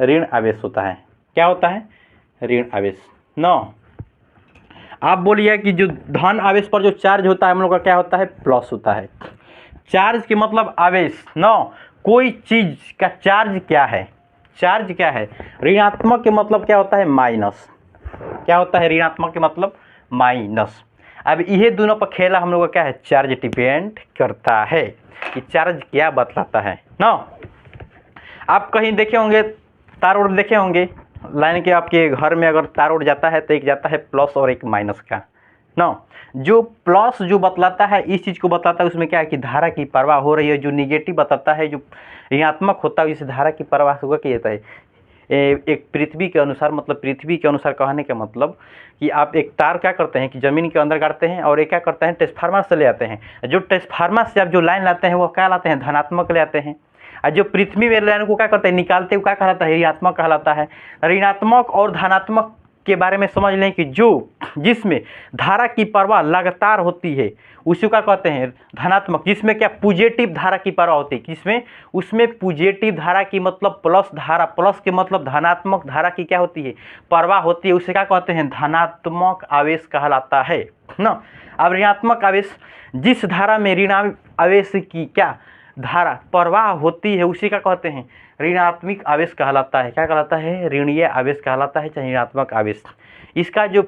ऋण आवेश होता है। क्या होता है? ऋण आवेश। 9 आप बोलिए कि जो धन आवेश पर जो चार्ज होता है हम लोग का क्या होता है? प्लस होता है। चार्ज के मतलब आवेश। 9 कोई चीज का चार्ज क्या है? चार्ज क्या है? ऋणात्मक के मतलब क्या होता है? माइनस। क्या होता है ऋणात्मक के मतलब? माइनस। अब ये दोनों पर खेला हम लोग का क्या है? चार्ज डिपेंड करता है कि चार्ज क्या बतलाता है ना। आप कहीं देखे होंगे, तार उड़ देखे होंगे, लाइन के आपके घर में अगर तार उड़ जाता है तो एक जाता है प्लस और एक माइनस का ना। जो प्लस जो बतलाता है इस चीज़ को बताता है, उसमें क्या है कि धारा की प्रवाह हो रही है। जो निगेटिव बताता है, जो ऋणात्मक होता है, इस धारा की प्रवाह होगा क्या जाता है? एक पृथ्वी के अनुसार, मतलब पृथ्वी के अनुसार कहने का मतलब कि आप एक तार क्या करते हैं कि ज़मीन के अंदर गाड़ते हैं और एक क्या करते हैं? ट्रांसफार्मर से ले आते हैं। जो ट्रांसफार्मर से आप जो लाइन लाते हैं वो क्या लाते हैं? धनात्मक ले आते हैं। और जो पृथ्वी में लाइन को क्या करते हैं? निकालते हुए क्या कहलाता है? ऋणात्मक कहलाता है। ऋणात्मक और धनात्मक के बारे में समझ लें कि जो जिसमें धारा की प्रवाह लगातार होती है उसी का कहते हैं धनात्मक। जिसमें क्या? पॉजिटिव धारा की प्रवाह होती है। किसमें? उसमें पॉजिटिव धारा की मतलब प्लस धारा, प्लस के मतलब धनात्मक धारा की क्या होती है? प्रवाह होती है। उसे क्या कहते हैं? धनात्मक आवेश कहलाता है ना। अब ऋणात्मक आवेश, जिस धारा में ऋण आवेश की क्या धारा प्रवाह होती है उसी का कहते हैं ऋणात्मक आवेश कहलाता है। क्या कहलाता है? ऋणीय आवेश कहलाता है, चाहे ऋणात्मक आवेश। इसका जो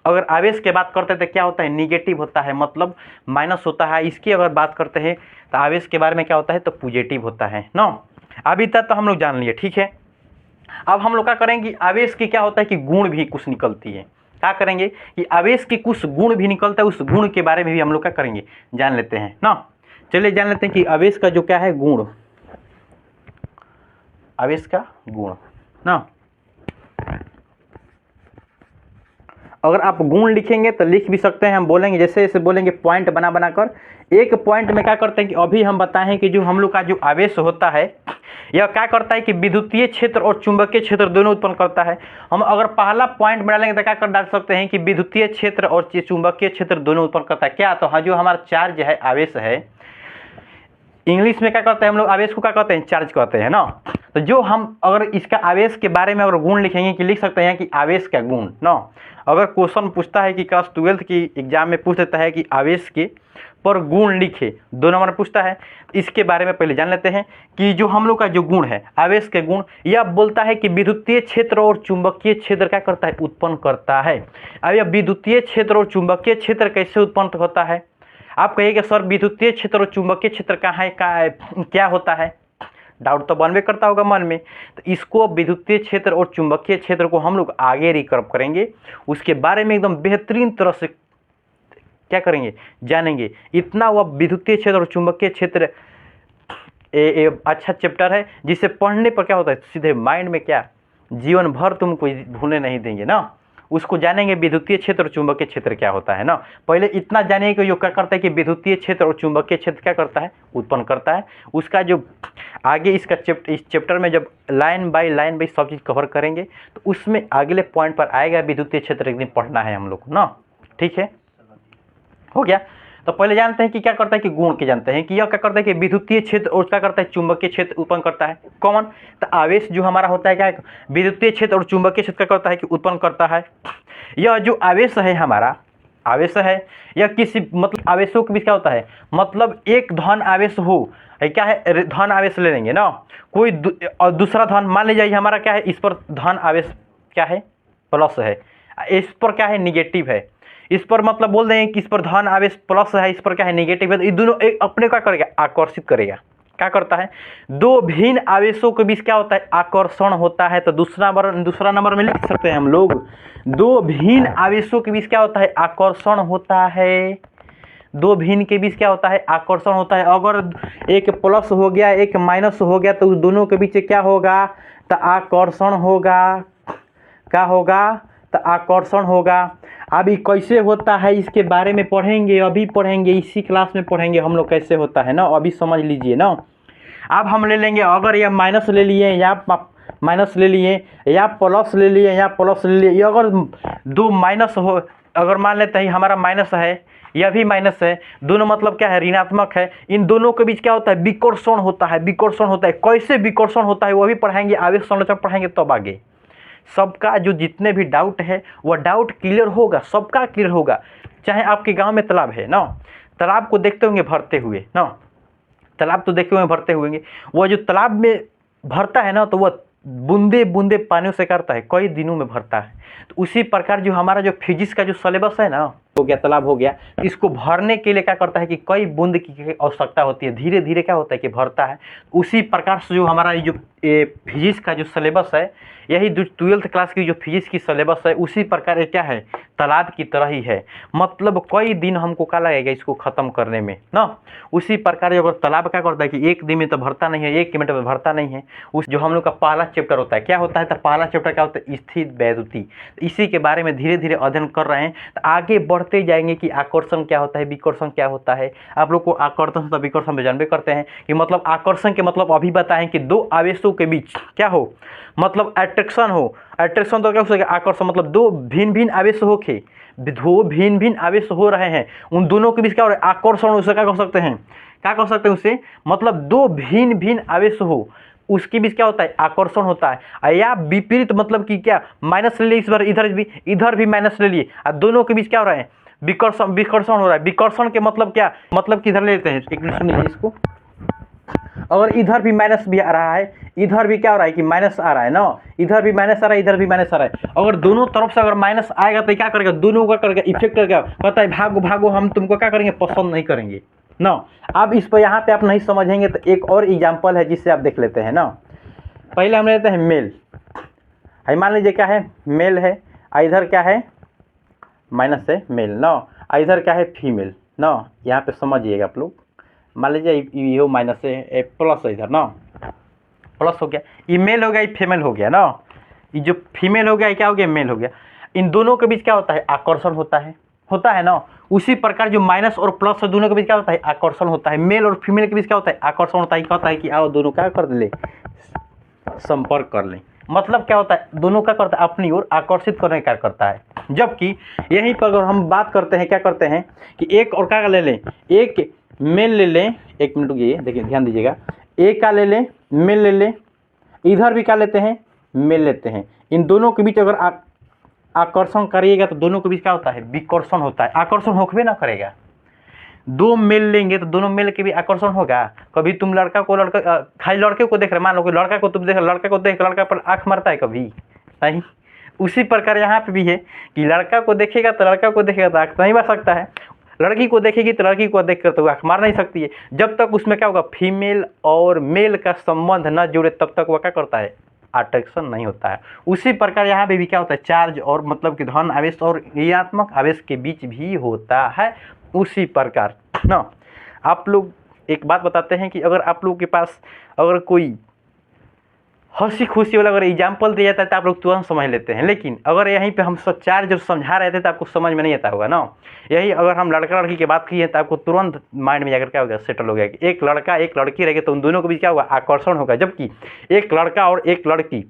अगर आवेश की बात करते हैं तो क्या होता है? निगेटिव होता है, मतलब माइनस होता है। इसकी अगर बात करते हैं तो आवेश के बारे में क्या होता है? तो पॉजिटिव होता है ना। अभी तक तो हम लोग जान लिए, ठीक है। अब हम लोग क्या करेंगे? आवेश की क्या होता है कि गुण भी कुछ निकलती है। क्या करेंगे कि आवेश के कुछ गुण भी निकलता है, उस गुण के बारे में भी हम लोग क्या करेंगे? जान लेते हैं ना। चलिए जान लेते हैं कि आवेश का जो क्या है? गुण। आवेश का गुण ना। अगर आप गुण लिखेंगे तो लिख भी सकते हैं। हम बोलेंगे जैसे जैसे बोलेंगे पॉइंट बना बनाकर। एक पॉइंट में क्या करते हैं कि अभी हम बताएं कि जो हम लोग का जो आवेश होता है यह क्या करता है कि विद्युतीय क्षेत्र और चुंबकीय क्षेत्र दोनों उत्पन्न करता है। हम अगर पहला पॉइंट में डालेंगे तो क्या कर डाल सकते हैं कि विद्युतीय क्षेत्र और चुंबकीय क्षेत्र दोनों उत्पन्न करता है। क्या? तो हाँ, जो हमारा चार्ज है, आवेश है, इंग्लिश में क्या कहते हैं हम लोग? आवेश को क्या कहते हैं? चार्ज कहते हैं ना। तो जो हम अगर इसका आवेश के बारे में अगर गुण लिखेंगे कि लिख सकते हैं कि आवेश का गुण ना। अगर क्वेश्चन पूछता है कि क्लास 12th की एग्जाम में पूछ देता है कि आवेश के पर गुण लिखे, 2 नंबर पूछता है, इसके बारे में पहले जान लेते हैं कि जो हम लोग का जो गुण है, आवेश के गुण, यह बोलता है कि विद्युतीय क्षेत्र और चुंबकीय क्षेत्र क्या करता है? उत्पन्न करता है। अब यह विद्युतीय क्षेत्र और चुंबकीय क्षेत्र कैसे उत्पन्न होता है? आप कहिएगा सर विद्युतीय क्षेत्र और चुंबकीय क्षेत्र कहाँ है, क्या होता है? डाउट तो बनबे करता होगा मन में। तो इसको विद्युतीय क्षेत्र और चुंबकीय क्षेत्र को हम लोग आगे रिकवर करेंगे, उसके बारे में एकदम बेहतरीन तरह से क्या करेंगे? जानेंगे। इतना वह विद्युतीय क्षेत्र और चुंबकीय क्षेत्र अच्छा चैप्टर है जिसे पढ़ने पर क्या होता है? सीधे माइंड में क्या जीवन भर तुमको भूलने नहीं देंगे ना। उसको जानेंगे विद्युतीय क्षेत्र और चुंबकीय क्षेत्र क्या होता है ना। पहले इतना जानिए कि जो क्या करता है कि विद्युतीय क्षेत्र और चुंबकीय क्षेत्र क्या करता है? उत्पन्न करता है। उसका जो आगे इसका इस चैप्टर में जब लाइन बाय सब चीज़ कवर करेंगे तो उसमें अगले पॉइंट पर आएगा विद्युतीय क्षेत्र, एक दिन पढ़ना है हम लोग को ना। ठीक है, हो गया। तो पहले जानते हैं कि क्या करता है कि गुण के जानते हैं कि यह क्या करता है कि विद्युतीय क्षेत्र और क्या करता है? चुंबकीय क्षेत्र उत्पन्न करता है। कौन? तो आवेश जो हमारा होता है क्या? विद्युतीय क्षेत्र और चुंबकीय क्षेत्र क्या करता है कि उत्पन्न करता है। यह जो आवेश है हमारा, आवेश है, यह किसी मतलब आवेशों के बीच क्या होता है? मतलब एक धन आवेश हो, क्या है? धन आवेश ले लेंगे ना। कोई और दूसरा धन, मान लीजिए हमारा क्या है? इस पर धन आवेश क्या है? प्लस है। इस पर क्या है? निगेटिव है। इस पर मतलब बोल देंगे कि इस पर धन आवेश प्लस है, इस पर क्या है? निगेटिव है। तो ये दोनों एक अपने क्या करेगा? आकर्षित करेगा। क्या करता है? दो भिन्न आवेशों के बीच क्या होता है? आकर्षण होता है। तो दूसरा नंबर में लिख सकते हैं हम लोग, दो भिन्न आवेशों के बीच क्या होता है? आकर्षण होता है। दो भिन्न के बीच क्या होता है? आकर्षण होता है। अगर एक प्लस हो गया एक माइनस हो गया तो उस दोनों के बीच क्या होगा? तो आकर्षण होगा। क्या होगा? तो आकर्षण होगा। अभी कैसे होता है इसके बारे में पढ़ेंगे, अभी पढ़ेंगे, इसी क्लास में पढ़ेंगे हम लोग कैसे होता है ना। अभी समझ लीजिए ना। अब हम ले लेंगे, अगर यह माइनस ले लिए या माइनस ले लिए या प्लस ले लिए या प्लस ले लिए, अगर दो माइनस हो, अगर मान लेते हैं हमारा माइनस है, यह भी माइनस है, दोनों मतलब क्या है, ऋणात्मक है। इन दोनों के बीच क्या होता है, विकर्षण होता है। विकर्षण होता है, कैसे विकर्षण होता है वह भी पढ़ाएंगे, आवेश संरचना पढ़ाएंगे तब आगे। सबका जो जितने भी डाउट है वह डाउट क्लियर होगा, सबका क्लियर होगा। चाहे आपके गांव में तालाब है ना, तालाब को देखते होंगे भरते हुए ना, तालाब तो देखे हुए भरते हुए, वह जो तालाब में भरता है ना, तो वह बूंदे बूंदे पानियों से करता है, कई दिनों में भरता है। तो उसी प्रकार जो हमारा जो फिजिक्स का जो सिलेबस है ना, हो गया तालाब हो गया, इसको भरने के लिए क्या करता है कि कई बूंद की आवश्यकता होती है, धीरे धीरे क्या होता है कि भरता है। उसी प्रकार से जो हमारा ये जो फिजिक्स का जो सिलेबस है, यही 12th क्लास की जो फिजिक्स की सिलेबस है, उसी प्रकार ये क्या है, तालाब की तरह ही है। मतलब कई दिन हमको क्या लगेगा इसको ख़त्म करने में ना। उसी प्रकार अगर तालाब क्या करता है कि एक दिन में तो भरता नहीं है, 1 मिनट में भरता नहीं है। उस जो हम लोग का पहला चैप्टर होता है, क्या होता है, तो पहला चैप्टर क्या होता है, स्थिर वैद्युति। इसी के बारे में धीरे धीरे अध्ययन कर रहे हैं, तो आगे बढ़ते जाएंगे कि आकर्षण क्या होता है, विकर्षण क्या होता है। आप लोग को आकर्षण तथा विकर्षण में जानबे करते हैं कि मतलब आकर्षण के मतलब अभी बताएं कि दो आवेशों के बीच क्या हो, मतलब अट्रैक्शन हो। अट्रैक्शन तो क्या हो सके, आकर्षण मतलब दो भिन्न भिन्न आवेश होके, दो भिन्न भिन्न आवेश हो रहे हैं, उन दोनों के बीच क्या हो रहा है, आकर्षण। उसे क्या कह सकते हैं, क्या कह सकते हैं उसे, मतलब दो भिन्न भिन्न आवेश हो, उसके बीच क्या होता है, आकर्षण होता है। या विपरीत मतलब कि क्या, माइनस ले लिए इस बार, इधर भी माइनस ले लिए, और दोनों के बीच क्या हो रहा है, विकर्षण विकर्षण हो रहा है। विकर्षण के मतलब क्या, मतलब कि इधर ले लेते हैं, एक मिनट सुनिए इसको। अगर इधर भी माइनस भी आ रहा है, इधर भी क्या हो रहा है कि माइनस आ रहा है ना, इधर भी माइनस आ रहा है, इधर भी माइनस आ रहा है। अगर दोनों तरफ से अगर माइनस आएगा तो क्या करेगा, दोनों का करेगा इफेक्ट करेगा, कहता है भागो भागो, हम तुमको क्या करेंगे, पसंद नहीं करेंगे ना। अब इस पर यहाँ पे आप नहीं समझेंगे तो एक और एग्जाम्पल है जिससे आप देख लेते हैं ना। पहले हम लेते हैं मेल, मान लीजिए क्या है, मेल है, इधर क्या है, माइनस है मेल ना, इधर क्या है, फीमेल ना। यहाँ पे समझिएगा आप लोग, मान लीजिए ये माइनस है, प्लस है इधर ना, प्लस हो गया, ये मेल हो गया, ये फीमेल हो गया ना। ये जो फीमेल हो गया ये क्या हो गया, मेल हो गया। इन दोनों के बीच क्या होता है, आकर्षण होता है ना। उसी प्रकार जो माइनस और प्लस है, दोनों के बीच क्या होता है, आकर्षण होता है। मेल और फीमेल के बीच क्या होता है, आकर्षण होता है। कहता है कि आओ दोनों क्या कर ले, संपर्क कर लें। मतलब क्या होता है, दोनों का करता है, अपनी ओर आकर्षित करने का करता है। जबकि यहीं पर अगर हम बात करते हैं, क्या करते हैं कि एक और क्या ले लें, एक मेल ले लें, एक मिनट ये देखिए ध्यान दीजिएगा, एक का ले लें, मेल ले लें, इधर भी क्या लेते हैं, मेल लेते हैं। इन दोनों के बीच अगर आकर्षण करिएगा तो दोनों के बीच क्या होता है, विकर्षण होता है। आकर्षण होकर ना करेगा, दो मेल लेंगे तो दोनों मेल के भी आकर्षण होगा। कभी तुम लड़का को खाली लड़के को देख रहे, मान लो कि लड़का को तुम देख, लड़का को देख लड़का पर आँख मारता है कभी नहीं। उसी प्रकार यहाँ पे भी है कि लड़का को देखेगा तो लड़का को देखेगा तो आँख नहीं मार सकता है, लड़की को देखेगी तो लड़की को देख कर तो आँख मार नहीं सकती है। जब तक उसमें क्या होगा, फीमेल और मेल का संबंध न जुड़े तब तक वह क्या करता है, अट्रैक्शन नहीं होता है। उसी प्रकार यहाँ पे भी क्या होता है, चार्ज और मतलब कि धन आवेश और ऋणात्मक आवेश के बीच भी होता है। उसी प्रकार ना, आप लोग एक बात बताते हैं कि अगर आप लोग के पास अगर कोई हंसी खुशी वाला अगर एग्जाम्पल दिया जाता है तो आप लोग तुरंत समझ लेते हैं, लेकिन अगर यहीं पे हम चार्ज और समझा रहे थे तो आपको समझ में नहीं आता होगा ना। यही अगर हम लड़का लड़की की बात की है तो आपको तुरंत माइंड में जाकर क्या होगा, सेटल हो गया कि एक लड़का एक लड़की रहेगी तो उन दोनों के बीच क्या होगा, आकर्षण होगा। जबकि एक लड़का और एक लड़की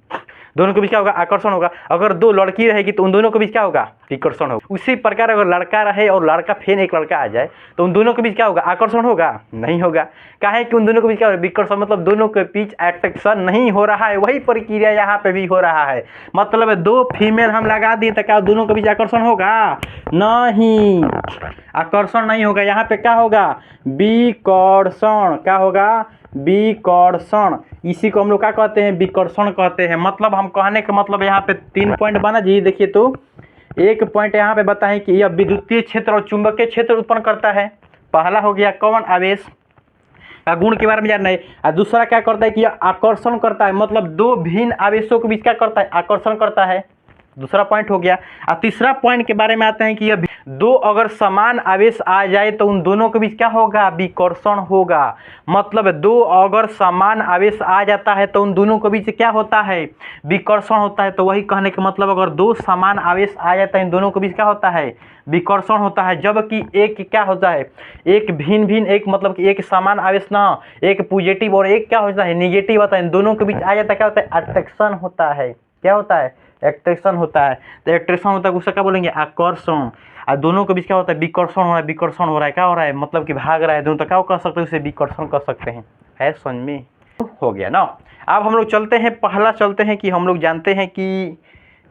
दोनों के बीच क्या होगा, आकर्षण होगा। अगर दो लड़की रहेगी तो उन दोनों के बीच क्या होगा, विकर्षण होगा। उसी प्रकार अगर लड़का रहे और लड़का फिर एक लड़का आ जाए तो उन दोनों के बीच क्या होगा, आकर्षण होगा, नहीं होगा। काहे कि उन दोनों के बीच क्या होगा, विकर्षण, मतलब दोनों के बीच अट्रैक्शन नहीं हो रहा है। वही प्रक्रिया यहाँ पे भी हो रहा है। मतलब दो फीमेल हम लगा दिए तो क्या दोनों के बीच आकर्षण होगा, नहीं, आकर्षण नहीं होगा। यहाँ पे क्या होगा, विकर्षण, क्या होगा, विकर्षण। इसी को हम लोग क्या कहते हैं, विकर्षण कहते हैं। मतलब हम कहने का मतलब यहाँ पे 3 पॉइंट बना जी। देखिए तो एक पॉइंट यहाँ पे बताएं कि यह विद्युतीय क्षेत्र और चुंबकीय क्षेत्र उत्पन्न करता है। पहला हो गया कौन, आवेश का गुण के बारे में जानना है। और दूसरा क्या करता है कि यह आकर्षण करता है, मतलब दो भिन्न आवेशों के बीच क्या करता है, आकर्षण करता है। दूसरा पॉइंट हो गया। और तीसरा पॉइंट के बारे में आते हैं कि यह दो अगर समान आवेश आ जाए तो उन दोनों के बीच क्या होगा, विकर्षण होगा। मतलब दो अगर समान आवेश आ जाता है तो उन दोनों के बीच क्या होता है, विकर्षण होता है। तो वही कहने का मतलब अगर दो समान आवेश आ जाता है इन दोनों के बीच क्या होता है, विकर्षण होता है। जबकि एक क्या होता है, एक भिन्न भिन्न, एक मतलब कि एक समान आवेश ना, एक पॉजिटिव और एक क्या होता है, निगेटिव होता है। इन दोनों के बीच आ जाता है क्या होता है, अट्रैक्शन होता है। क्या होता है, एट्रैक्शन होता है, तो एट्रैक्शन होता है उसका क्या बोलेंगे, आकर्षण। और दोनों के बीच क्या होता है, विकर्षण हो रहा है, विकर्षण हो रहा है, क्या हो रहा है, मतलब कि भाग रहा है दोनों, तो क्या कर सकते हैं, उसे विकर्षण कर सकते हैं। है समझ में, हो गया ना। अब हम लोग चलते हैं, पहला चलते हैं कि हम लोग जानते हैं कि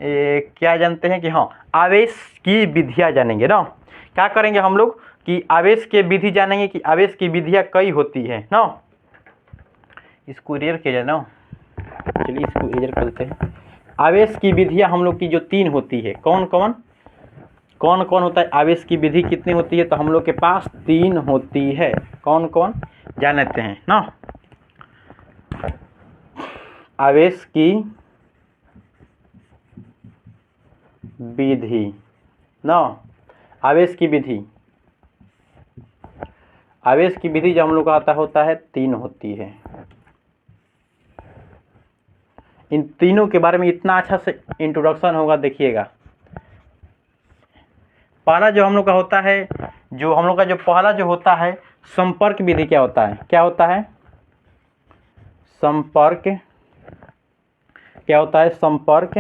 क्या जानते हैं कि हाँ, आवेश की विधियाँ जानेंगे ना। क्या करेंगे हम लोग कि आवेश के विधि जानेंगे कि आवेश की विधियाँ कई होती है ना। इसको इरेज किया जाए ना, चलिए इसको इरेज करते हैं। आवेश की विधियाँ हम लोग की जो 3 होती है, कौन कौन होता है, आवेश की विधि कितनी होती है, तो हम लोग के पास 3 होती है। कौन कौन जान लेते हैं ना। आवेश की विधि ना, आवेश की विधि जो हम लोग का आता होता है 3 होती है। इन तीनों के बारे में इतना अच्छा से इंट्रोडक्शन होगा, देखिएगा। पहला जो हम लोग का होता है, जो हम लोग का जो पहला जो होता है संपर्क विधि, क्या होता है, क्या होता है, संपर्क, क्या होता है, संपर्क।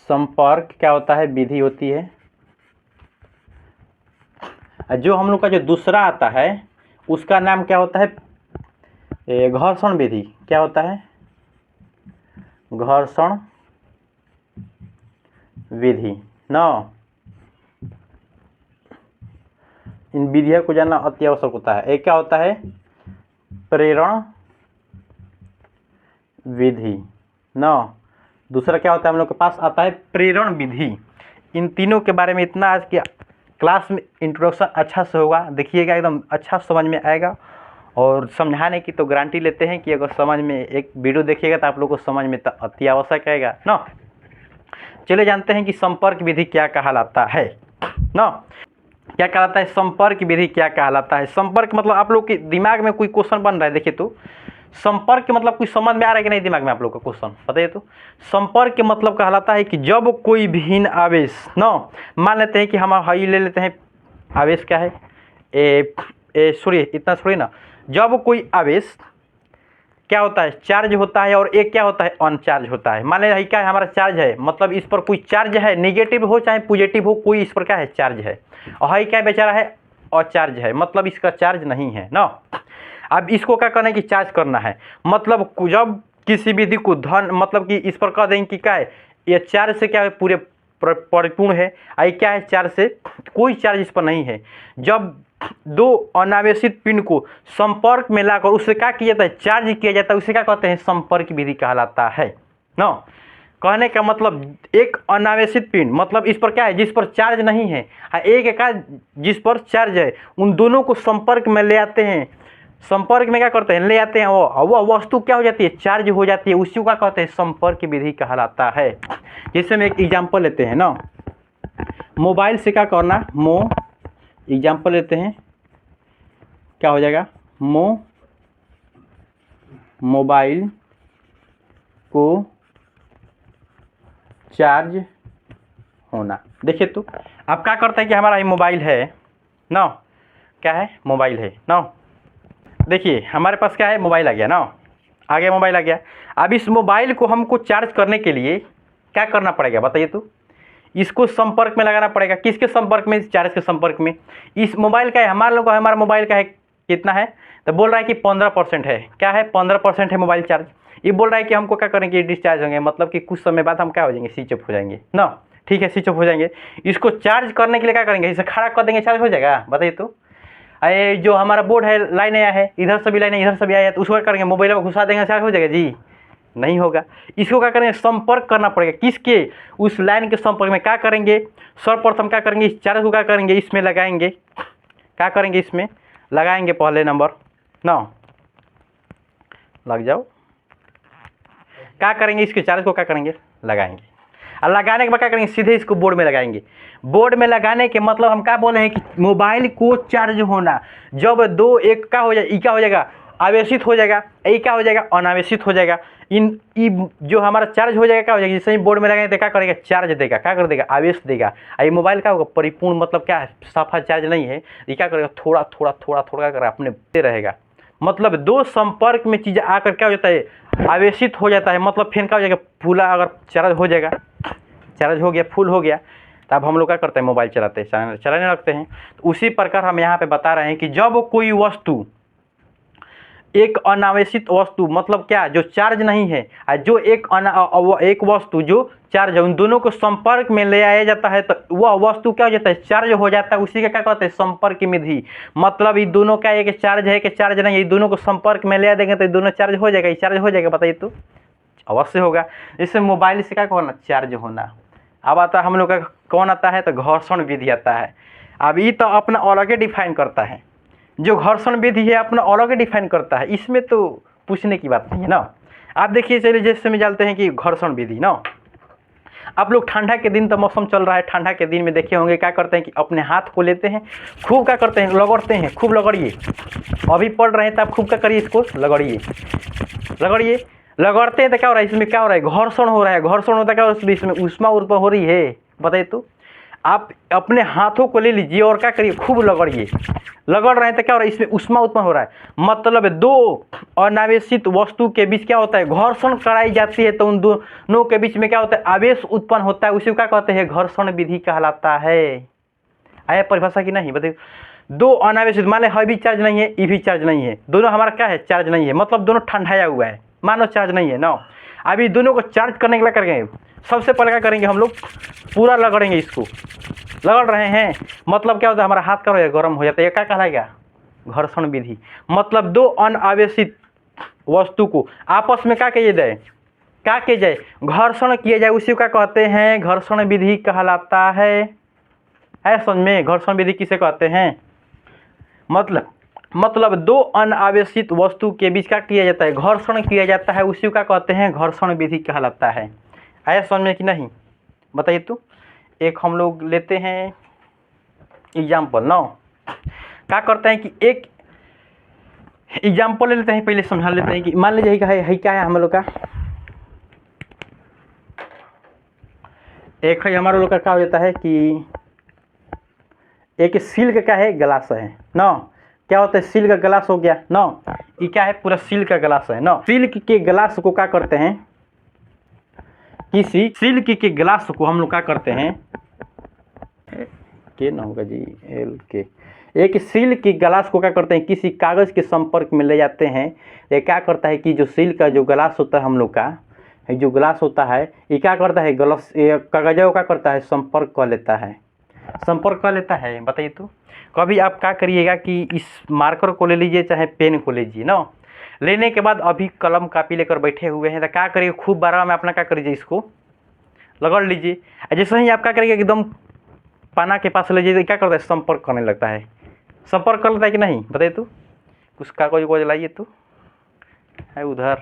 संपर्क क्या होता है, विधि होती है। जो हम लोग का जो दूसरा आता है उसका नाम क्या होता है, घर्षण विधि। क्या होता है, घर्षण विधि ना। इन विधियों को जानना अति आवश्यक होता है। एक क्या होता है, प्रेरण विधि ना। दूसरा क्या होता है, हम लोग के पास आता है प्रेरण विधि। इन तीनों के बारे में इतना आज की क्लास में इंट्रोडक्शन अच्छा से होगा, देखिएगा, एकदम अच्छा समझ में आएगा। और समझाने की तो गारंटी लेते हैं कि अगर समझ में एक वीडियो देखिएगा तो आप लोग को समझ में तो अति आवश्यक आएगा ना। चले जानते हैं कि संपर्क विधि क्या कहलाता है ना। क्या कहलाता है, संपर्क विधि क्या कहलाता है। संपर्क मतलब आप लोग के दिमाग में कोई क्वेश्चन बन रहा है, देखिए तो संपर्क के मतलब कुछ समझ में आ रहा है कि नहीं दिमाग में आप लोग का क्वेश्चन बताइए तो। संपर्क के मतलब कहलाता है कि जब कोई भिन्न आवेश ना, मान लेते हैं कि हम हाई ले लेते हैं, आवेश क्या है, सॉरी इतना छोड़िए ना, जब कोई आवेश क्या होता है, चार्ज होता है, और एक क्या होता है, अनचार्ज होता है। मान लीजिए क्या है, हमारा चार्ज है, मतलब इस पर कोई चार्ज है, निगेटिव हो चाहे पॉजिटिव हो, कोई इस पर क्या है, चार्ज है। और हाई क्या बेचारा है, अचार्ज है, मतलब इसका चार्ज नहीं है ना। अब इसको क्या करना है कि चार्ज करना है, मतलब जब किसी विधि को धन, मतलब कि इस पर कह देंगे कि क्या है, ये चार्ज से क्या है, पूरे परिपूर्ण है। आई क्या है, चार्ज से कोई चार्ज इस पर नहीं है। जब दो अनावेशित पिंड को संपर्क में लाकर उससे क्या किया जाता है, चार्ज किया जाता है, उसे क्या कहते हैं, संपर्क विधि कहलाता है ना। कहने का मतलब एक अनावेशित पिंड, मतलब इस पर क्या है, जिस पर चार्ज नहीं है, एक का जिस पर चार्ज है, उन दोनों को संपर्क में ले आते हैं। संपर्क में क्या करते हैं, ले आते हैं, वो वस्तु क्या हो जाती है, चार्ज हो जाती है, उसी को क्या कहते हैं, संपर्क विधि कहलाता है। जैसे हम एक एग्जाम्पल लेते हैं ना, मोबाइल से क्या करना, एग्जाम्पल लेते हैं, क्या हो जाएगा, मोबाइल को चार्ज होना। देखिए तो अब क्या करता है कि हमारा ये मोबाइल है ना, क्या है, मोबाइल है ना। देखिए हमारे पास क्या है, मोबाइल आ गया ना, आ गया, मोबाइल आ गया। अब इस मोबाइल को हमको चार्ज करने के लिए क्या करना पड़ेगा बताइए तो, इसको संपर्क में लगाना पड़ेगा। किसके संपर्क में, चार्ज के संपर्क में। इस मोबाइल का है, हमारे लोग हमारा मोबाइल का है कितना है, तो बोल रहा है कि 15% है, क्या है, 15% है मोबाइल चार्ज। ये बोल रहा है कि हमको क्या करेंगे, डिस्चार्ज होंगे, मतलब कि कुछ समय बाद हम क्या हो जाएंगे, स्विच ऑफ हो जाएंगे ना। ठीक है, स्विच ऑफ हो जाएंगे। इसको चार्ज करने के लिए क्या करेंगे, इसे खड़ा कर देंगे, चार्ज हो जाएगा बताइए तो। अरे जो हमारा बोर्ड है, लाइन आया है, इधर से भी लाइन है, इधर से भी आया है, तो उसको क्या करेंगे, मोबाइल में घुसा देंगे, चार्ज हो जाएगा जी, नहीं होगा। इसको क्या करेंगे, संपर्क करना पड़ेगा, किसके, उस लाइन के संपर्क में। क्या करेंगे, सर्वप्रथम क्या करेंगे, इस चार्ज को क्या करेंगे, इसमें लगाएंगे, क्या करेंगे, इसमें लगाएंगे, पहले नंबर ना, लग जाओ, क्या करेंगे, इसके चार्ज को क्या करेंगे, लगाएंगे। और लगाने के बाद क्या करेंगे, सीधे इसको बोर्ड में लगाएंगे। बोर्ड में लगाने के मतलब हम क्या बोले हैं कि मोबाइल को चार्ज होना, जब दो एक का हो जाए, क्या हो जाएगा, आवेशित हो जाएगा, ये क्या हो जाएगा, अनावेशित हो जाएगा। जो हमारा चार्ज हो जाएगा, क्या हो जाएगा, जैसे ही बोर्ड में लगाएंगे तो क्या करेगा, चार्ज देगा, क्या कर देगा, आवेश देगा। ये मोबाइल क्या होगा, परिपूर्ण, मतलब क्या है, साफा चार्ज नहीं है, ये क्या करेगा, थोड़ा थोड़ा थोड़ा थोड़ा कर अपने दे रहेगा, मतलब दो संपर्क में चीज़ आकर क्या हो जाता है, आवेशित हो जाता है। मतलब फिर क्या हो जाएगा, फूला अगर चार्ज हो जाएगा, चार्ज हो गया, फुल हो गया, तब हम लोग क्या करते हैं, मोबाइल चलाते हैं, चलाने लगते हैं। तो उसी प्रकार हम यहाँ पे बता रहे हैं कि जब कोई वस्तु, एक अनावेशित वस्तु मतलब क्या, जो चार्ज नहीं है, और जो एक वस्तु जो चार्ज है, उन दोनों को संपर्क में ले आया जाता है, तो वह वस्तु क्या हो जाता है, चार्ज हो जाता है। उसी का क्या कहते हैं, संपर्क विधि। मतलब ये दोनों का एक चार्ज है कि चार्ज नहीं है, ये दोनों को संपर्क में ले आ देंगे तो ये दोनों चार्ज हो जाएगा, ये चार्ज हो जाएगा, बताइए तो अवश्य होगा। इससे मोबाइल से क्या होना, चार्ज होना। अब आता है हम लोग का कौन आता है, तो घर्षण विधि आता है। अब ये तो अपना अलग ही डिफाइन करता है, जो घर्षण विधि है अपना अलग ही डिफाइन करता है, इसमें तो पूछने की बात नहीं है ना। आप देखिए, चलिए जैसे में जानते हैं कि घर्षण विधि ना, आप लोग ठंडा के दिन तो मौसम चल रहा है, ठंडा के दिन में देखे होंगे क्या करते हैं कि अपने हाथ को लेते हैं, खूब क्या करते हैं, रगड़ते हैं, खूब रगड़िए। अभी पढ़ रहे हैं तो आप खूब क्या करिए, इसको रगड़िए, रगड़िए। रगड़ते हैं तो क्या हो रहा है, इसमें क्या हो रहा है, घर्षण हो रहा है। घर्षण होता है क्या, इसमें ऊष्मा उत्पन्न हो रही है, बताइए तो। आप अपने हाथों को ले लीजिए और क्या करिए, खूब रगड़िए। रगड़ रहे हैं तो क्या हो रहा है, इसमें ऊष्मा उत्पन्न हो रहा है। मतलब दो अनावेशित वस्तु के बीच क्या होता है, घर्षण कराई जाती है, तो उन दोनों के बीच में क्या होता है, आवेश उत्पन्न होता है। उसी को क्या कहते हैं, घर्षण विधि कहलाता है। आया परिभाषा की नहीं, बताइए। दो अनावेशित, मान लें भी चार्ज नहीं है, ई भी चार्ज नहीं है, दोनों हमारा क्या है, चार्ज नहीं है, मतलब दोनों ठंडाया हुआ है, मानो चार्ज नहीं है ना। अभी दोनों को चार्ज करने के लिए करेंगे, सबसे पहले क्या करेंगे हम लोग, पूरा रगड़ेंगे, इसको रगड़ रहे हैं, मतलब क्या होता है, हमारा हाथ का गर्म हो जाता है, ये क्या कहलाएगा, घर्षण विधि। मतलब दो अनावेशित वस्तु को आपस में क्या किए जाए, क्या किए जाए, घर्षण किए जाए, उसी का कहते हैं घर्षण विधि कहलाता है समझ में। घर्षण विधि किसे कहते हैं, मतलब दो अनावेशित वस्तु के बीच क्या किया जाता है, घर्षण किया जाता है, उसी का कहते हैं घर्षण विधि कहलाता है। आया समझ में कि नहीं, बताइए तो। एक हम लोग लेते हैं एग्जाम्पल ना, क्या करते हैं कि एक एग्जाम्पल ले लेते हैं, पहले समझा लेते हैं कि मान लीजिए क्या है हम लोग का, एक है हमारे लोग का क्या हो जाता है कि एक सिल्क का है ग्लास है ना, क्या होता है, सिल्क का ग्लास हो गया ना, ये क्या है, पूरा सिल्क का ग्लास है ना। सिल्क के ग्लास को क्या करते हैं, किसी सिल्क के ग्लास को हम लोग क्या करते हैं, के ना होगा जी, एल के, एक सिल्क के ग्लास को क्या करते हैं, किसी कागज़ के संपर्क में ले जाते हैं। ये क्या करता है कि जो सिल्क का जो ग्लास होता है हम लोग का, जो ग्लास होता है, ये क्या करता है, ग्लास कागज़ को क्या करता है, संपर्क कर लेता है, संपर्क कर लेता है। बताइए तो, कभी आप क्या करिएगा कि इस मार्कर को ले लीजिए, चाहे पेन को लीजिए ना, लेने के बाद अभी कलम कापी लेकर बैठे हुए हैं, तो क्या करिए, खूब बार में अपना क्या करिए, इसको रगड़ लीजिए। जैसे ही आप क्या करिए, एकदम पाना के पास ले जाइए, क्या करता है, संपर्क करने लगता है, संपर्क कर लेता है कि नहीं, बताइए तो। कुछ कागज को लाइए तो है उधर,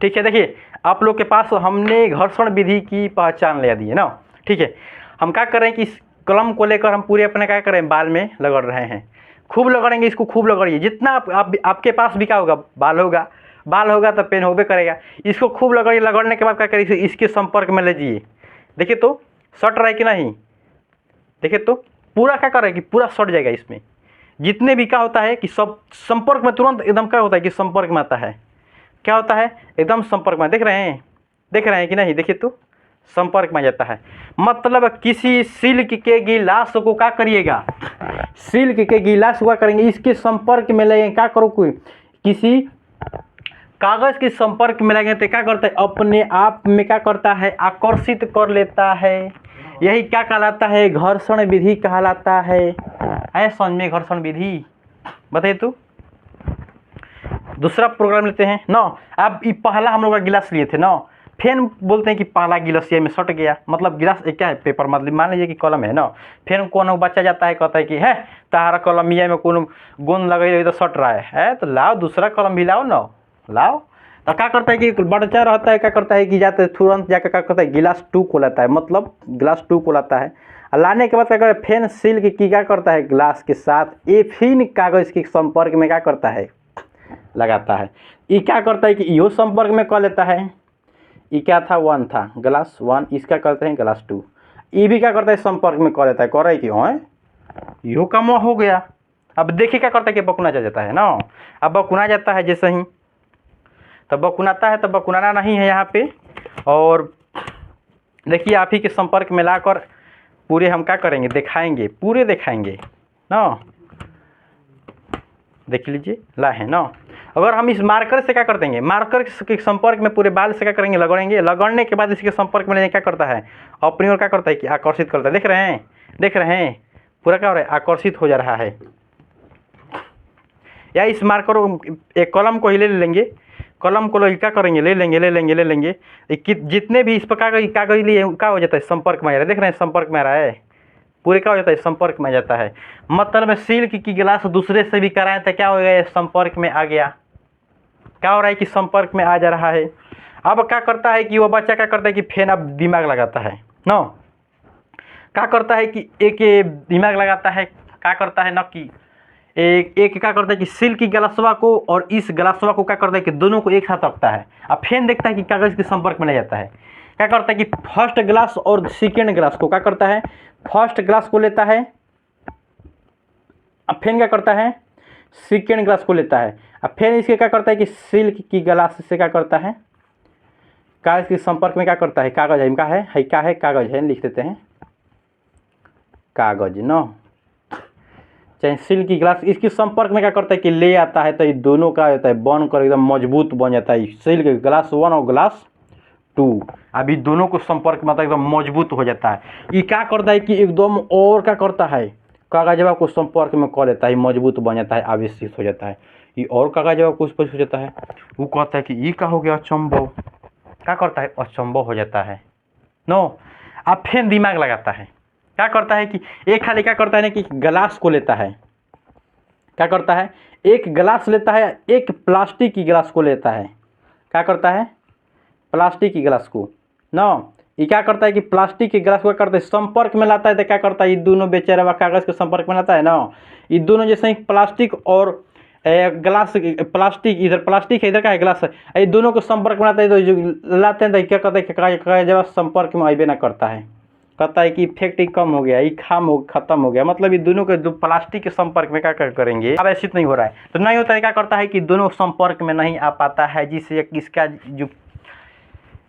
ठीक है। देखिए आप लोग के पास हमने घर्षण विधि की पहचान ले दी है ना, ठीक है। हम क्या कर रहे हैं कि इस कलम को लेकर हम पूरे अपने क्या कर रहे हैं, बाल में रगड़ रहे हैं, खूब रगड़ेंगे, इसको खूब रगड़िए, जितना आपके पास भी क्या होगा, बाल होगा तो पेन होबे करेगा, इसको खूब रगड़िए। रगड़ने के बाद क्या करिए, इसके संपर्क में ले जाइए, देखिए तो सट रहा है कि नहीं, देखिए तो पूरा क्या कर रहा है कि पूरा सट जाएगा। इसमें जितने भी क्या होता है कि सब संपर्क में तुरंत एकदम क्या होता है कि संपर्क में आता है, क्या होता है, एकदम संपर्क में, देख रहे हैं कि नहीं, देखिए तो संपर्क में आ जाता है। मतलब किसी सिल्क के गिलास को क्या करिएगा, सिल्क के गिलास को क्या करेंगे, इसके संपर्क में लेंगे, क्या करो, कोई किसी कागज के संपर्क में लेंगे तो क्या करता है, अपने आप में क्या करता है, आकर्षित कर लेता है। यही क्या कहलाता है, घर्षण विधि कहलाता है। ऐ समझ में घर्षण विधि, बताइए तो। दूसरा प्रोग्राम लेते हैं ना। अब ये पहला हम लोग का गिलास लिए थे ना, फिर बोलते हैं कि पहला गिलास ये में सट गया, मतलब गिलास क्या है, पेपर, मतलब मान लीजिए कि कलम है ना, फिर कोनो बच्चा जाता है, कहता है कि है तारा कलमिया में कोनो गोंद लगे तो सट रहा है, तो लाओ दूसरा कलम भी लाओ ना, लाओ। तो क्या करता है कि बच्चा रहता है, क्या करता है कि जाते तुरंत जाकर क्या करता है, गिलास 2 को लाता है, मतलब गिलास 2 को लाता है। लाने के बाद क्या करता है, फेन सिल्क की क्या करता है, ग्लास के साथ ये फिर कागज़ के संपर्क में क्या करता है, लगाता है। ये क्या करता है कि यो संपर्क में कर लेता है, ये क्या था, 1 था, ग्लास 1, इसका करते हैं ग्लास 2, ये भी क्या करता है, संपर्क में कर लेता है, कर रहा है कि हाँ यो काम हो गया। अब देखिए क्या करता है कि बकुना जा जाता है ना। अब बकुना जाता है जैसे ही, तब बकुनाता है, तब बकुनाना नहीं है यहाँ पे। और देखिए आप ही के संपर्क में लाकर पूरे हम क्या करेंगे, दिखाएंगे, पूरे दिखाएंगे ना। देख लीजिए ला है ना। अगर हम इस मार्कर से क्या कर देंगे, मार्कर के संपर्क में पूरे बाल से क्या करेंगे, लगड़ेंगे। लगड़ने के बाद इसके संपर्क में लेने क्या करता है, अपनी ओर क्या करता है कि आकर्षित करता है। देख रहे हैं, देख रहे हैं, पूरा क्या हो रहा है, आकर्षित हो जा रहा है। या इस मार्कर, एक कलम को ही ले लेंगे, कलम को क्या करेंगे, ले लेंगे, ले लेंगे, ले लेंगे। जितने भी इस पर कागज लिए क्या हो जाता है, संपर्क में आ रहा है। देख रहे हैं संपर्क में आ रहा है, पूरे क्या हो जाता है, संपर्क में आ जाता है। मतलब सिल्क की गिलास दूसरे से भी कराएं तो क्या हो गया, संपर्क में आ गया। क्या हो रहा है कि संपर्क में आ जा रहा है। अब क्या करता है कि वो बच्चा क्या करता है कि फेन अब दिमाग लगाता है ना। क्या करता है कि एक दिमाग लगाता है, क्या करता है ना कि एक क्या करता है कि सिल्क की गिलासवा को और इस गिलासवा को क्या करता है कि दोनों को एक साथ रखता है। अब फेन देखता है कि कागज के संपर्क में ले जाता है। क्या करता है कि फर्स्ट ग्लास और सेकेंड ग्लास को क्या करता है, फर्स्ट ग्लास को लेता है। अब फेन क्या करता है, सेकेंड ग्लास को लेता है। अब फेन इसके क्या करता है कि सिल्क की गिलास से क्या करता है, कागज के संपर्क में क्या करता है, कागज है, क्या है, कागज है, लिख देते हैं कागज न, चाहे सिल्क की गिलास, इसके संपर्क में क्या करता है कि ले आता है। तो ये दोनों का होता है बन कर एकदम मजबूत बन जाता है। सिल्क ग्लास 1 और ग्लास 2, अभी दोनों को संपर्क में एकदम मजबूत हो जाता है। ये क्या करता है कि एकदम और क्या करता है, कागजवा को संपर्क में कर लेता है, मजबूत बन जाता है, आवेशित हो जाता है। ये और कागजवा को उस पर हो जाता है। वो कहता है कि ये क्या हो गया, अचंभव। क्या करता है, अचंभव हो जाता है नो। अब फिर दिमाग लगाता है। क्या करता है कि एक खाली क्या करता है ना कि गिलास को लेता है। क्या करता है, एक गिलास लेता है, एक प्लास्टिक की गिलास को लेता है। क्या करता है, प्लास्टिक की गिलास को ना। ये क्या करता है कि प्लास्टिक के गिलास को करता है संपर्क में लाता है। तो क्या करता है, ये दोनों बेचारा कागज के संपर्क में लाता है ना। ये दोनों जैसे ही प्लास्टिक और गिलास, प्लास्टिक इधर प्लास्टिक है, इधर का है गिलास है, ये दोनों को संपर्क में लाता है। तो जो लाते हैं तो क्या करता है, कागज संपर्क में आबे ना करता है। कहता है कि इफेक्ट ही कम हो गया, ये खत्म हो गया। मतलब ये दोनों के दो प्लास्टिक के संपर्क में क्या करेंगे, आवेशित नहीं हो रहा है। तो नहीं होता है, क्या करता है कि दोनों संपर्क में नहीं आ पाता है, जिससे इसका जो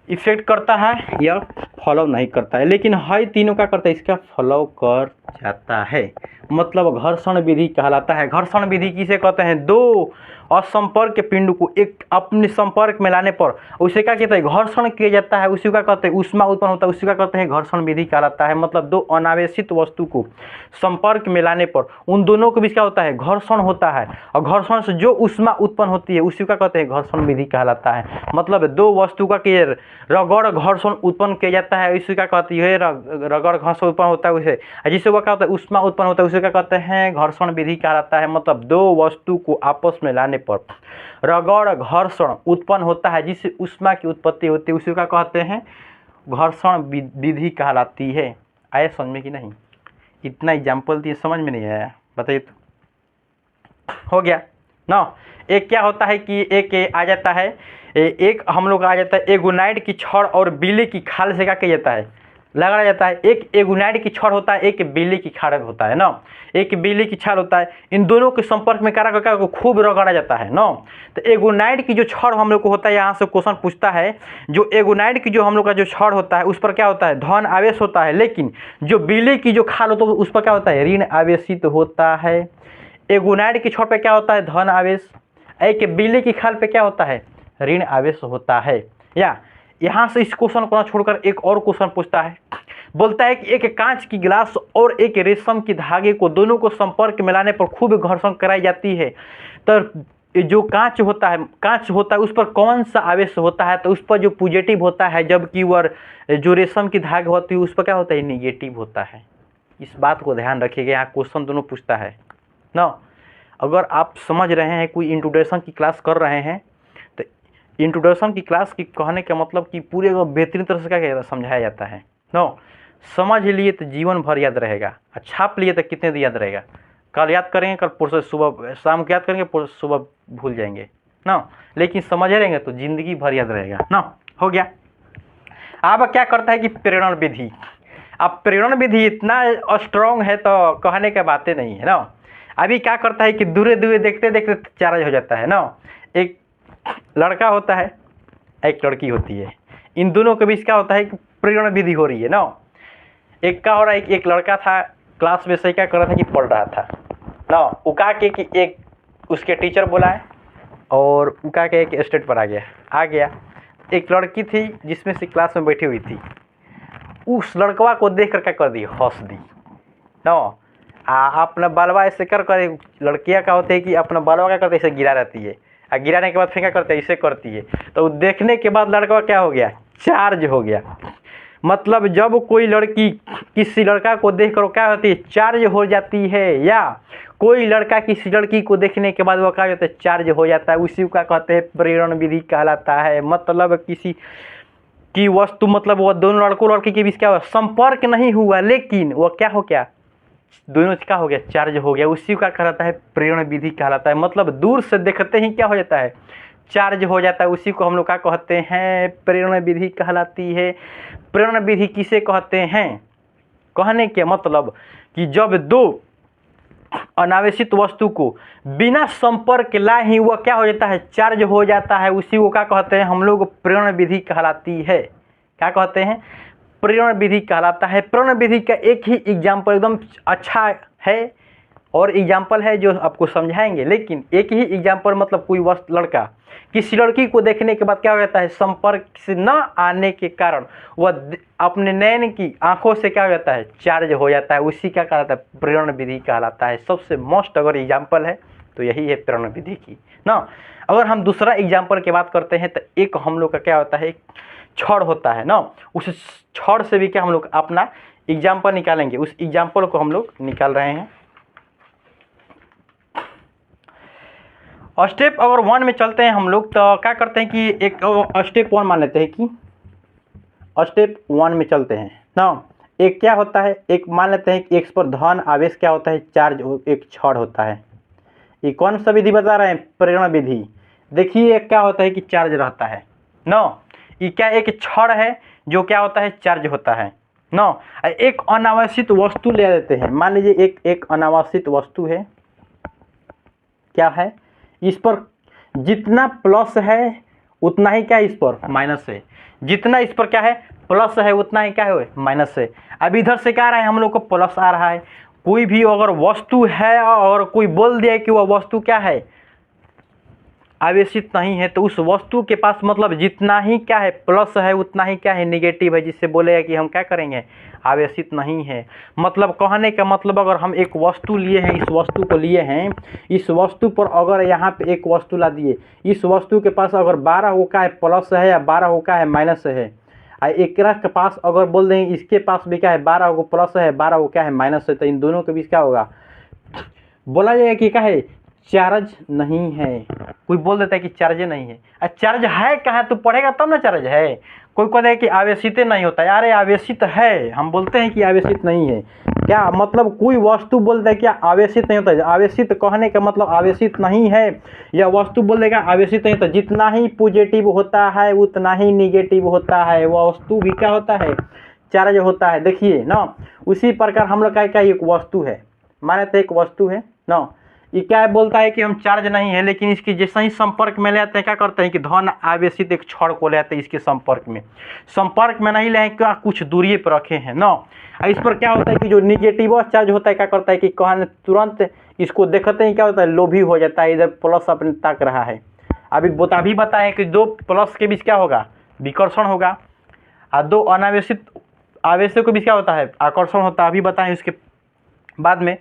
इफेक्ट करता है या फॉलो नहीं करता है। लेकिन है तीनों क्या करता है, इसका फॉलो कर जाता है। मतलब घर्षण विधि कहलाता है। घर्षण विधि किसे कहते हैं, दो असंपर्क पिंड को एक अपने संपर्क में लाने पर उसे क्या कहते हैं, घर्षण किया जाता है। उसी का कहते हैं ऊष्मा उत्पन्न होता है, उसी का कहते हैं घर्षण विधि कहलाता है। मतलब दो अनावेशित वस्तु को संपर्क में लाने पर उन दोनों के बीच क्या होता है, घर्षण होता है। और घर्षण से जो ऊष्मा उत्पन्न होती है उसी का कहते हैं घर्षण विधि कहलाता है। मतलब दो वस्तु का के रगड़ घर्षण उत्पन्न किया जाता है, इसी का कहती है रगड़ घर्षण उत्पन्न होता है उसे, जिससे वह क्या होता है, ऊष्मा उत्पन्न होता है, उसे क्या कहते हैं, घर्षण विधि कहलाता है। मतलब दो वस्तु को आपस में लाने पर रगड़ घर्षण उत्पन्न होता है, जिससे ऊष्मा की उत्पत्ति होती है, उसी का कहते हैं घर्षण विधि कहलाती है। आया समझ में कि नहीं, इतना एग्जाम्पल दिए समझ में नहीं आया, बताइए तो हो गया ना। एक क्या होता है कि एक आ जाता है, एक हम लोग आ जाता है एगोनाइड की छड़ और बिल्ली की खाल से क्या किया जाता है, लगाया जाता है। एक एगोनाइड की छड़ होता है, एक बिल्ली की खाल होता है ना। एक बिल्ली की छाल होता है, इन दोनों के संपर्क में करा करके खूब रगड़ा जाता है ना। तो एगोनाइड की जो छड़ हम लोग को होता है, यहाँ से क्वेश्चन पूछता है, जो एगोनाइड की जो हम लोग का जो छड़ होता है उस पर क्या होता है, धन आवेश होता है। लेकिन जो बिल्ली की जो खाल होता है उस पर क्या होता है, ऋण आवेशित होता है। एगोनाइड की छड़ पे क्या होता है, धन आवेश। एक बिल्ली की खाल पे क्या होता है, ऋण आवेश होता है। या यहाँ से इस क्वेश्चन को छोड़कर एक और क्वेश्चन पूछता है, बोलता है कि एक कांच की गिलास और एक रेशम की धागे को दोनों को संपर्क में लाने पर खूब घर्षण कराई जाती है। तो जो कांच होता है उस पर कौन सा आवेश होता है, तो उस पर जो पॉजिटिव होता है, जबकि वह जो रेशम की धागे होती है उस पर क्या होता है, निगेटिव होता है। इस बात को ध्यान रखिएगा, यहाँ क्वेश्चन दोनों पूछता है ना। अगर आप समझ रहे हैं, कोई इंट्रोडक्शन की क्लास कर रहे हैं, तो इंट्रोडक्शन की क्लास की कहने का मतलब कि पूरे बेहतरीन तरह से क्या समझाया जाता है नो। समझ लिए तो जीवन भर याद रहेगा, छाप लिए तो कितने दिन याद रहेगा। कल याद करेंगे, कल परसों सुबह शाम को याद करेंगे, परसों सुबह भूल जाएंगे ना। लेकिन समझ रहेंगे तो जिंदगी भर याद रहेगा ना। हो गया। अब क्या करता है कि प्रेरण विधि। अब प्रेरण विधि इतना स्ट्रॉन्ग है तो कहने की बातें नहीं है ना। अभी क्या करता है कि दूरे दूरे देखते देखते चार्ज हो जाता है ना। एक लड़का होता है, एक लड़की होती है, इन दोनों के बीच क्या होता है कि प्रेरण विधि हो रही है ना। एक क्या हो रहा है, एक लड़का था क्लास में, सही क्या कर रहा था कि पढ़ रहा था ना, उका के कि एक उसके टीचर बुलाए और उका के एक स्टेज पर आ गया। एक लड़की थी जिसमें से क्लास में बैठी हुई थी, उस लड़कवा को देख कर क्या कर दी, हंस दी ना। अपना बालवा ऐसे कर कर, लड़कियाँ क्या होते हैं कि अपना बालवा क्या करते हैं, ऐसे गिरा रहती है, और गिराने के बाद फिर क्या करते हैं, ऐसे करती है। तो देखने के बाद लड़का क्या हो गया, चार्ज हो गया। मतलब जब कोई लड़की किसी लड़का को देख कर क्या होती है, चार्ज हो जाती है, या कोई लड़का किसी लड़की को देखने के बाद वो क्या होता है, चार्ज हो जाता है, उसी का कहते हैं प्रेरण विधि कहलाता है। मतलब किसी की वस्तु, मतलब वो दोनों लड़कों लड़की के बीच क्या हुआ, संपर्क नहीं हुआ, लेकिन वो क्या हो गया, दोनों क्या हो गया, चार्ज हो गया, उसी का कहलाता है प्रेरण विधि कहलाता है। मतलब दूर से देखते ही क्या हो जाता है, चार्ज हो जाता है, उसी को हम लोग क्या कहते हैं, प्रेरण विधि कहलाती है। प्रेरण विधि किसे कहते हैं, कहने के मतलब कि जब दो अनावेशित वस्तु को बिना संपर्क लाए ही वह क्या हो जाता है, चार्ज हो जाता है, उसी को क्या कहते हैं हम लोग, प्रेरण विधि कहलाती है। क्या कहते हैं, प्रेरण विधि कहलाता है। प्रेरण विधि का एक ही एग्जाम्पल एकदम अच्छा है और एग्जाम्पल है जो आपको समझाएंगे, लेकिन एक ही एग्जाम्पल, मतलब कोई वस्तु, लड़का किसी लड़की को देखने के बाद क्या हो जाता है, संपर्क से न आने के कारण वह अपने नयन की आंखों से क्या हो जाता है, चार्ज हो जाता है, उसी का कहलाता है प्रेरण विधि कहलाता है। सबसे मोस्ट अगर एग्जाम्पल है तो यही है प्रेरण विधि की ना। अगर हम दूसरा एग्जाम्पल की बात करते हैं तो एक हम लोग का क्या होता है, छड़ होता है ना, उस छड़ से भी क्या हम लोग अपना एग्जाम्पल निकालेंगे, उस एग्जाम्पल को हम लोग निकाल रहे हैं। स्टेप अगर 1 में चलते हैं हम लोग, तो क्या करते हैं कि एक स्टेप 1 मान लेते हैं कि स्टेप 1 में चलते हैं ना। एक क्या होता है, एक मान लेते हैं कि एक पर धन आवेश क्या होता है, चार्ज, एक छड़ होता है। ये कौन सा विधि बता रहे हैं, प्रेरण विधि। देखिए क्या होता है कि चार्ज रहता है ना, ये क्या एक छड़ है जो क्या होता है, चार्ज होता है ना। एक अनावश्यक वस्तु ले लेते हैं, मान लीजिए एक अनावश्यक वस्तु है, क्या है, इस पर जितना प्लस है उतना ही क्या है, इस पर माइनस है, जितना इस पर क्या है, प्लस है, उतना ही क्या है, माइनस है। अब इधर से क्या आ रहा है, हम लोग को प्लस आ रहा है। कोई भी अगर वस्तु है और कोई बोल दिया कि वह वस्तु क्या है, आवेशित नहीं है, तो उस वस्तु के पास मतलब जितना ही क्या है, प्लस है, उतना ही क्या है, नेगेटिव है, जिससे बोलेगा कि हम क्या करेंगे, आवेशित नहीं है। मतलब कहने का मतलब अगर हम एक वस्तु लिए हैं, इस वस्तु को लिए हैं, इस वस्तु पर अगर यहाँ पे एक वस्तु ला दिए, इस वस्तु के पास अगर 12 हो का है प्लस है या 12 हो का है माइनस है, एक के पास अगर बोल दें इसके पास भी क्या है, 12 हो प्लस है, 12 हो क्या है माइनस है, तो इन दोनों के बीच क्या होगा, बोला जाएगा कि क्या है, चार्ज नहीं है। कोई बोल देता है कि चार्ज नहीं है, चार्ज है कहाँ, तो पढ़ेगा तब ना चार्ज है। कोई कहता है कि आवेशित नहीं होता है, अरे आवेशित है, हम बोलते हैं कि आवेशित नहीं है। क्या मतलब कोई वस्तु बोल दे क्या आवेशित नहीं होता है, आवेशित कहने का मतलब आवेशित नहीं है, या वस्तु बोल देगा आवेशित नहीं होता, जितना ही पॉजिटिव होता है उतना ही निगेटिव होता है, वह वस्तु भी क्या होता है, चार्ज होता है। देखिए ना, उसी प्रकार हम लोग का क्या एक वस्तु है, माने तो एक वस्तु है ना, ये क्या बोलता है कि हम चार्ज नहीं है, लेकिन इसके जैसे ही संपर्क में ले आते हैं, क्या करते हैं कि धन आवेशित एक छड़ को ले आते हैं, इसके संपर्क में नहीं ले, क्या कुछ दूरी पर रखे हैं ना। इस पर क्या होता है कि जो निगेटिव चार्ज होता है, क्या करता है कि कहने तुरंत इसको देखते ही क्या होता है, लोभी हो जाता है, इधर प्लस अपने ताक रहा है। अभी बताएं कि दो प्लस के बीच क्या होगा, विकर्षण होगा, और दो अनावेशित आवेशों के बीच क्या होता है, आकर्षण होता है। अभी बताएं उसके बाद में।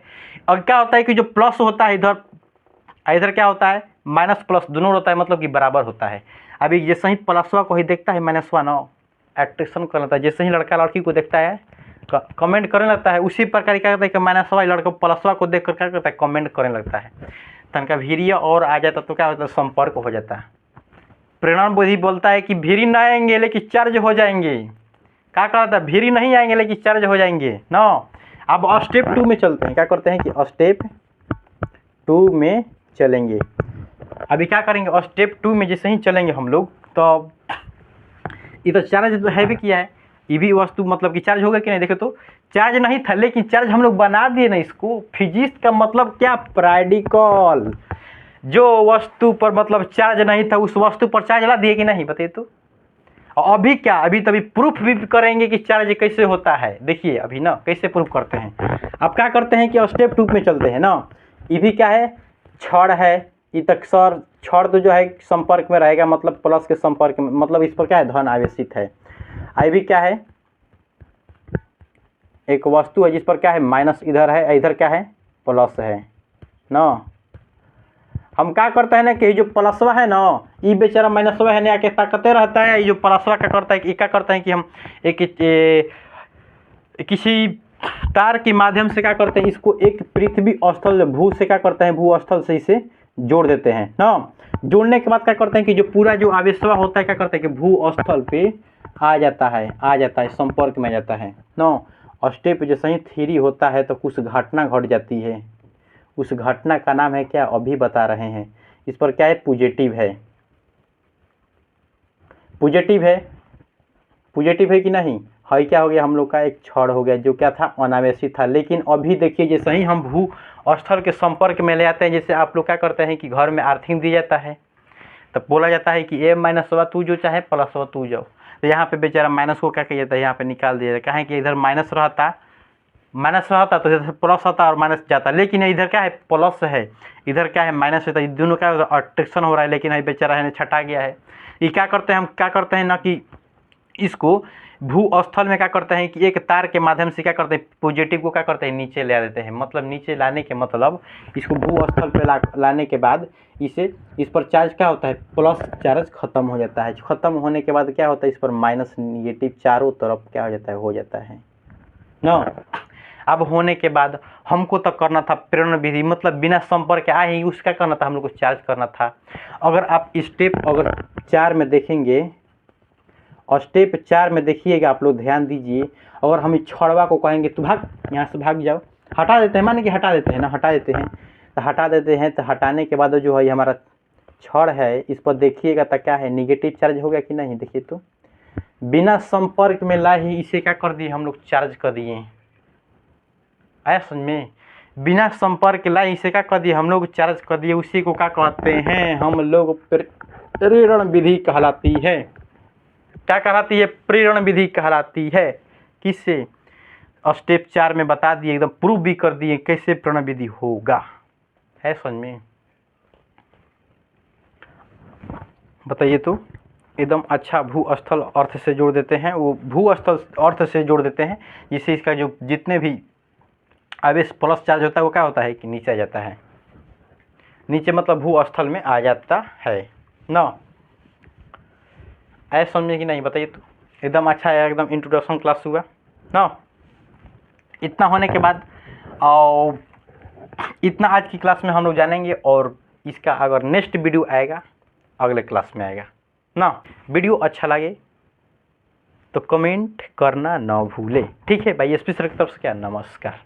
और क्या होता है कि जो प्लस होता है इधर क्या होता है, माइनस प्लस दोनों होता है, मतलब कि बराबर होता है। अभी जैसे ही प्लसवा को ही देखता है माइनसवा ना एट्रैक्शन कर लेता है, जैसे ही लड़का लड़की को देखता है कमेंट करने लगता है, उसी प्रकार क्या करता है कि माइनसवा लड़का प्लसवा को देख कर क्या करता है, कमेंट करने लगता है। तनका भीरिया और आ जाता तो क्या होता है, संपर्क हो जाता है। प्रेरण विधि बोलता है कि भीरी ना आएंगे लेकिन चार्ज हो जाएंगे। क्या कहता है, भीरी नहीं आएंगे लेकिन चार्ज हो जाएंगे ना। अब स्टेप 2 में चलते हैं, क्या करते हैं कि स्टेप 2 में चलेंगे। अभी क्या करेंगे, स्टेप 2 में जैसे ही चलेंगे हम लोग, तो इधर चार्ज तो है भी किया है, ईवी वस्तु मतलब कि चार्ज होगा कि नहीं, देखो तो चार्ज नहीं था लेकिन चार्ज हम लोग बना दिए ना इसको। फिजिक्स का मतलब क्या, पार्टिकल। जो वस्तु पर मतलब चार्ज नहीं था उस वस्तु पर चार्ज ला दिए कि नहीं, बताइए तो। और अभी क्या, अभी तभी प्रूफ भी करेंगे कि चार्ज कैसे होता है। देखिए अभी ना कैसे प्रूफ करते हैं। अब क्या करते हैं कि स्टेप 2 में चलते हैं ना। ईवी क्या है, छड़ है, ये तक सर छड़ तो जो है संपर्क में रहेगा, मतलब प्लस के संपर्क में, मतलब इस पर क्या है, धन आवेशित है। ईवी क्या है, एक वस्तु है जिस पर क्या है माइनस इधर है, इधर क्या है प्लस है ना। हम क्या करते हैं ना कि जो प्लसवा है ना, ये बेचारा माइनसवा है ना आके ताकते रहता है। ये जो प्लसवा क्या करता है कि क्या करता है कि हम किसी तार के माध्यम से क्या करते हैं, इसको एक पृथ्वी स्थल भू से क्या करते हैं, भू स्थल से इसे जोड़ देते हैं ना। जोड़ने के बाद क्या करते हैं कि जो पूरा जो आवेशवा होता है क्या करते हैं कि भू स्थल पे आ जाता है, संपर्क में आ जाता है ना। स्टेप जैसे ही 3 होता है तो कुछ घटना घट जाती है। उस घटना का नाम है क्या, अभी बता रहे हैं। इस पर क्या है, पॉजिटिव है, पॉजिटिव है कि नहीं है। क्या हो गया हम लोग का, एक छड़ हो गया जो क्या था, अनावेशित था। लेकिन अभी देखिए जैसे ही हम भू स्थल के संपर्क में ले आते हैं, जैसे आप लोग क्या करते हैं कि घर में अर्थिंग दी जाता है, तब बोला जाता है कि ए माइनसवा तू जो चाहे प्लसवा तू जाओ। तो यहाँ पे बेचारा माइनस को क्या किया जाता है, यहाँ पे निकाल दिया जाता है। कहें कि इधर माइनस रहता तो इधर प्लस आता और माइनस जाता, लेकिन इधर क्या है प्लस है, इधर क्या है माइनस है, तो दोनों क्या अट्रैक्शन हो रहा है। लेकिन ये बेचारा है छटा गया है। ये क्या करते हैं, हम क्या करते हैं ना कि इसको भू स्थल में क्या करते हैं कि एक तार के माध्यम से क्या करते हैं, पॉजिटिव को क्या करते हैं नीचे ले देते हैं। मतलब नीचे लाने के मतलब इसको भू स्थल पे लाने के बाद इस पर चार्ज क्या होता है, प्लस चार्ज खत्म हो जाता है। खत्म होने के बाद क्या होता है, इस पर माइनस निगेटिव चारों तरफ क्या हो जाता है ना। अब होने के बाद हमको तो करना था प्रेरण विधि, मतलब बिना संपर्क के आए ही उसका करना था, हम लोग को चार्ज करना था। अगर आप स्टेप 4 में देखेंगे, और स्टेप 4 में देखिएगा आप लोग ध्यान दीजिए। अगर हम इस छड़वा को कहेंगे तो भाग, यहाँ से भाग जाओ, हटा देते हैं, माने कि हटा देते हैं ना, हटा देते हैं। तो हटाने के बाद जो है हमारा छड़ है, इस पर देखिएगा तो क्या है, निगेटिव चार्ज हो गया कि नहीं। देखिए तो बिना संपर्क में ला ही इसे क्या कर दिए हम लोग, चार्ज कर दिए। आया समझ में, बिना संपर्क ला इसे क्या कर दिए हम लोग, चार्ज कर दिए। उसी को क्या कहते हैं हम लोग, प्रेरण विधि कहलाती है। क्या कहलाती है, प्रेरण विधि कहलाती है। किससे, स्टेप 4 में बता दिए, एकदम प्रूव भी कर दिए कैसे प्रेरण विधि होगा। है समझ में, बताइए तो। एकदम अच्छा भू स्थल अर्थ से जोड़ देते हैं, वो भू स्थल अर्थ से जोड़ देते हैं, जिससे इसका जो जितने भी आवेश प्लस चार्ज होता है वो क्या होता है कि नीचे आ जाता है। नीचे मतलब भू स्थल में आ जाता है ना। ऐसा समझे कि नहीं, बताइए तो। एकदम अच्छा है, एकदम इंट्रोडक्शन क्लास हुआ ना। इतना होने के बाद और इतना आज की क्लास में हम लोग जानेंगे, और इसका अगर नेक्स्ट वीडियो आएगा अगले क्लास में आएगा ना। वीडियो अच्छा लगे तो कमेंट करना ना भूले, ठीक है भाई। एसपी सर की तरफ से क्या, नमस्कार।